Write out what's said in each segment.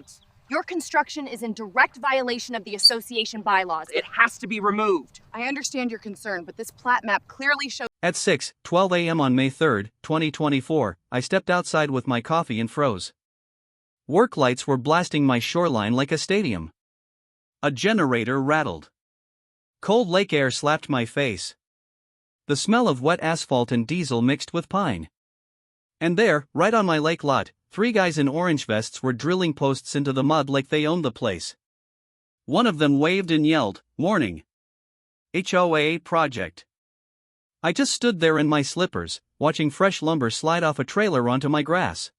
street. Your construction is in direct violation of the association bylaws. It has to be removed. I understand your concern, but this plat map clearly shows. At 6:12 a.m. on May 3, 2024, I stepped outside with my coffee and froze. Work lights were blasting my shoreline like a stadium. A generator rattled. Cold lake air slapped my face. The smell of wet asphalt and diesel mixed with pine. And there, right on my lake lot, 3 guys in orange vests were drilling posts into the mud like they owned the place. One of them waved and yelled, "Warning! HOA project." I just stood there in my slippers, watching fresh lumber slide off a trailer onto my grass.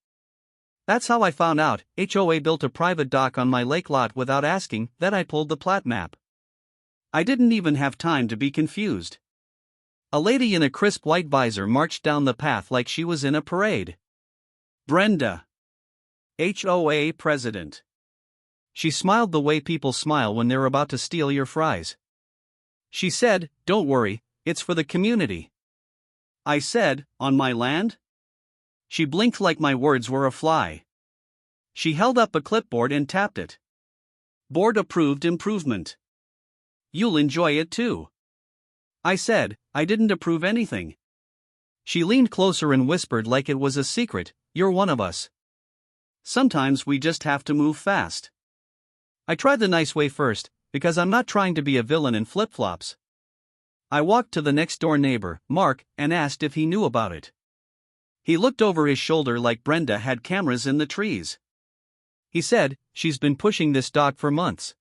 That's how I found out HOA built a private dock on my lake lot without asking. Then I pulled the plat map. I didn't even have time to be confused. A lady in a crisp white visor marched down the path like she was in a parade. Brenda, HOA president. She smiled the way people smile when they're about to steal your fries. She said, "Don't worry, it's for the community." I said, "On my land?" She blinked like my words were a fly. She held up a clipboard and tapped it. "Board approved improvement. You'll enjoy it too." I said, "I didn't approve anything." She leaned closer and whispered like it was a secret, "You're one of us. Sometimes we just have to move fast." I tried the nice way first, because I'm not trying to be a villain in flip-flops. I walked to the next door neighbor, Mark, and asked if he knew about it. He looked over his shoulder like Brenda had cameras in the trees. He said, "She's been pushing this dock for months.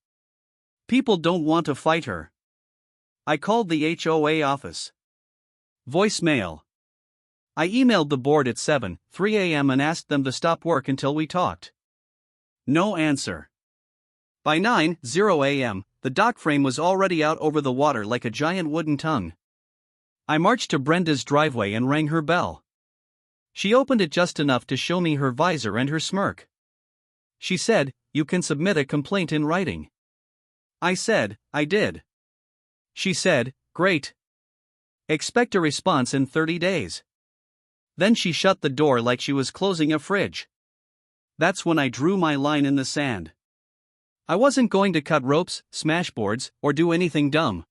People don't want to fight her." I called the HOA office. Voicemail. I emailed the board at 7:03 a.m. and asked them to stop work until we talked. No answer. By 9:00 a.m., the dock frame was already out over the water like a giant wooden tongue. I marched to Brenda's driveway and rang her bell. She opened it just enough to show me her visor and her smirk. She said, "You can submit a complaint in writing." I said, "I did." She said, "Great. Expect a response in 30 days. Then she shut the door like she was closing a fridge. That's when I drew my line in the sand. I wasn't going to cut ropes, smash boards, or do anything dumb.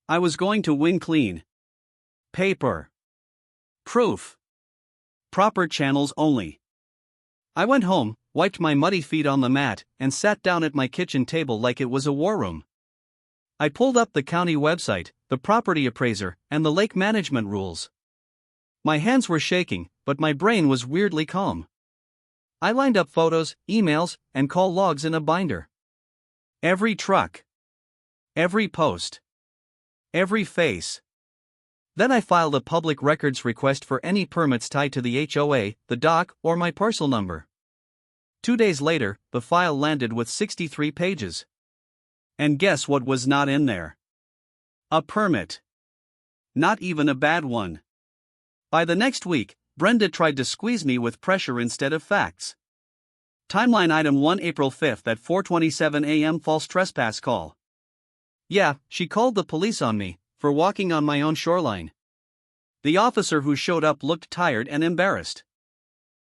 I was going to win clean. Paper. Proof. Proper channels only. I went home, wiped my muddy feet on the mat, and sat down at my kitchen table like it was a war room. I pulled up the county website, the property appraiser, and the lake management rules. My hands were shaking, but my brain was weirdly calm. I lined up photos, emails, and call logs in a binder. Every truck. Every post. Every face. Then I filed a public records request for any permits tied to the HOA, the dock, or my parcel number. 2 days later, the file landed with 63 pages. And guess what was not in there? A permit. Not even a bad one. By the next week, Brenda tried to squeeze me with pressure instead of facts. Timeline item 1 April 5 at 4:27 a.m. false trespass call. Yeah, she called the police on me for walking on my own shoreline. The officer who showed up looked tired and embarrassed.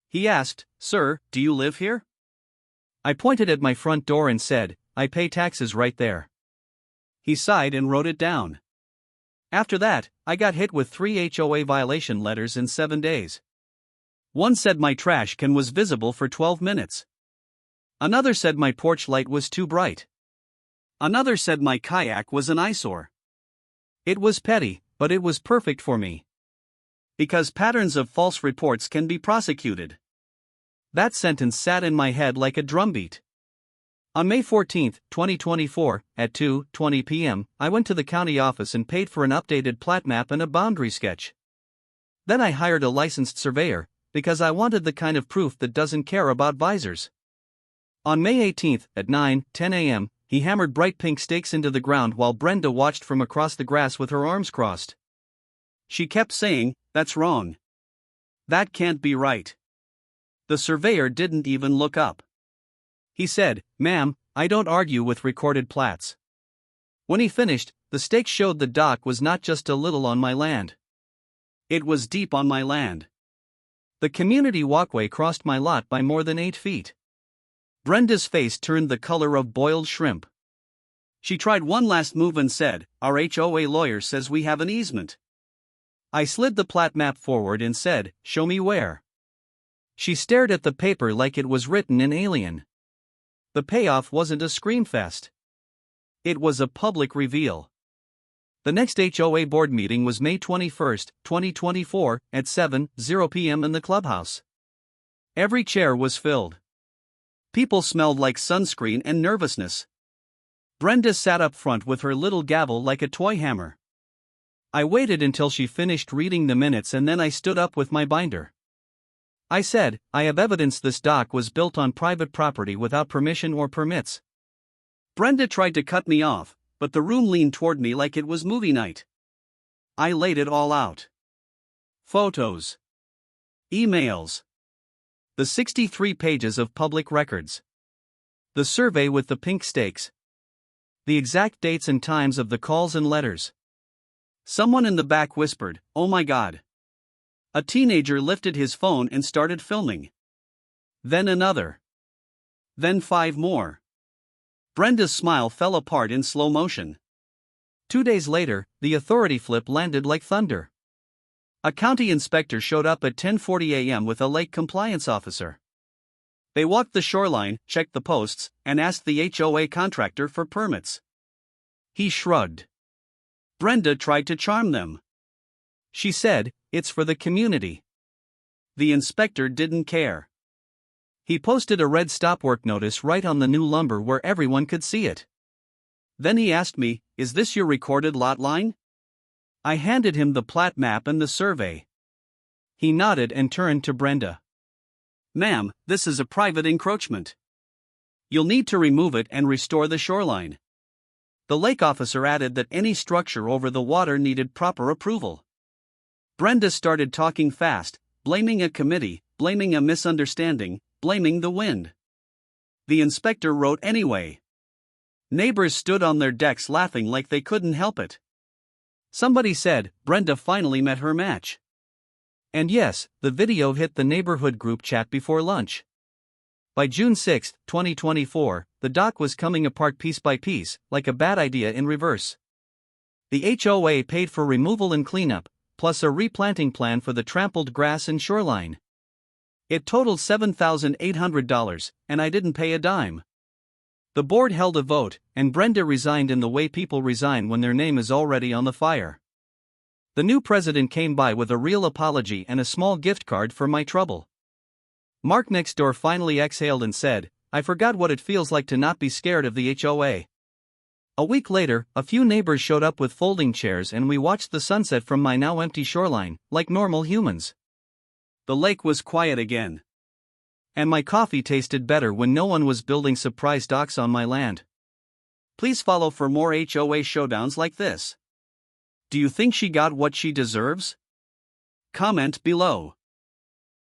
He asked, "Sir, do you live here?" I pointed at my front door and said, "I pay taxes right there." He sighed and wrote it down. After that, I got hit with 3 HOA violation letters in 7 days. One said my trash can was visible for 12 minutes. Another said my porch light was too bright. Another said my kayak was an eyesore. It was petty, but it was perfect for me. Because patterns of false reports can be prosecuted. That sentence sat in my head like a drumbeat. On May 14, 2024, at 2:20 p.m., I went to the county office and paid for an updated plat map and a boundary sketch. Then I hired a licensed surveyor, because I wanted the kind of proof that doesn't care about visors. On May 18, at 9:10 a.m., he hammered bright pink stakes into the ground while Brenda watched from across the grass with her arms crossed. She kept saying, "That's wrong. That can't be right." The surveyor didn't even look up. He said, "Ma'am, I don't argue with recorded plats." When he finished, the stakes showed the dock was not just a little on my land. It was deep on my land. The community walkway crossed my lot by more than 8 feet. Brenda's face turned the color of boiled shrimp. She tried one last move and said, "Our HOA lawyer says we have an easement." I slid the plat map forward and said, "Show me where." She stared at the paper like it was written in alien. The payoff wasn't a scream fest. It was a public reveal. The next HOA board meeting was May 21, 2024, at 7:00 p.m. in the clubhouse. Every chair was filled. People smelled like sunscreen and nervousness. Brenda sat up front with her little gavel like a toy hammer. I waited until she finished reading the minutes and then I stood up with my binder. I said, "I have evidence this dock was built on private property without permission or permits." Brenda tried to cut me off, but the room leaned toward me like it was movie night. I laid it all out. Photos. Emails. The 63 pages of public records. The survey with the pink stakes. The exact dates and times of the calls and letters. Someone in the back whispered, "Oh my God." A teenager lifted his phone and started filming. Then another. Then 5 more. Brenda's smile fell apart in slow motion. 2 days later, the authority flip landed like thunder. A county inspector showed up at 10:40 a.m. with a lake compliance officer. They walked the shoreline, checked the posts, and asked the HOA contractor for permits. He shrugged. Brenda tried to charm them. She said, "It's for the community." The inspector didn't care. He posted a red stop work notice right on the new lumber where everyone could see it. Then he asked me, "Is this your recorded lot line?" I handed him the plat map and the survey. He nodded and turned to Brenda. "Ma'am, this is a private encroachment. You'll need to remove it and restore the shoreline." The lake officer added that any structure over the water needed proper approval. Brenda started talking fast, blaming a committee, blaming a misunderstanding, blaming the wind. The inspector wrote anyway. Neighbors stood on their decks laughing like they couldn't help it. Somebody said, "Brenda finally met her match." And yes, the video hit the neighborhood group chat before lunch. By June 6, 2024, the dock was coming apart piece by piece, like a bad idea in reverse. The HOA paid for removal and cleanup, plus a replanting plan for the trampled grass and shoreline. It totaled $7,800, and I didn't pay a dime. The board held a vote, and Brenda resigned in the way people resign when their name is already on the fire. The new president came by with a real apology and a small gift card for my trouble. Mark next door finally exhaled and said, "I forgot what it feels like to not be scared of the HOA." A week later, a few neighbors showed up with folding chairs and we watched the sunset from my now empty shoreline, like normal humans. The lake was quiet again. And my coffee tasted better when no one was building surprise docks on my land. Please follow for more HOA showdowns like this. Do you think she got what she deserves? Comment below.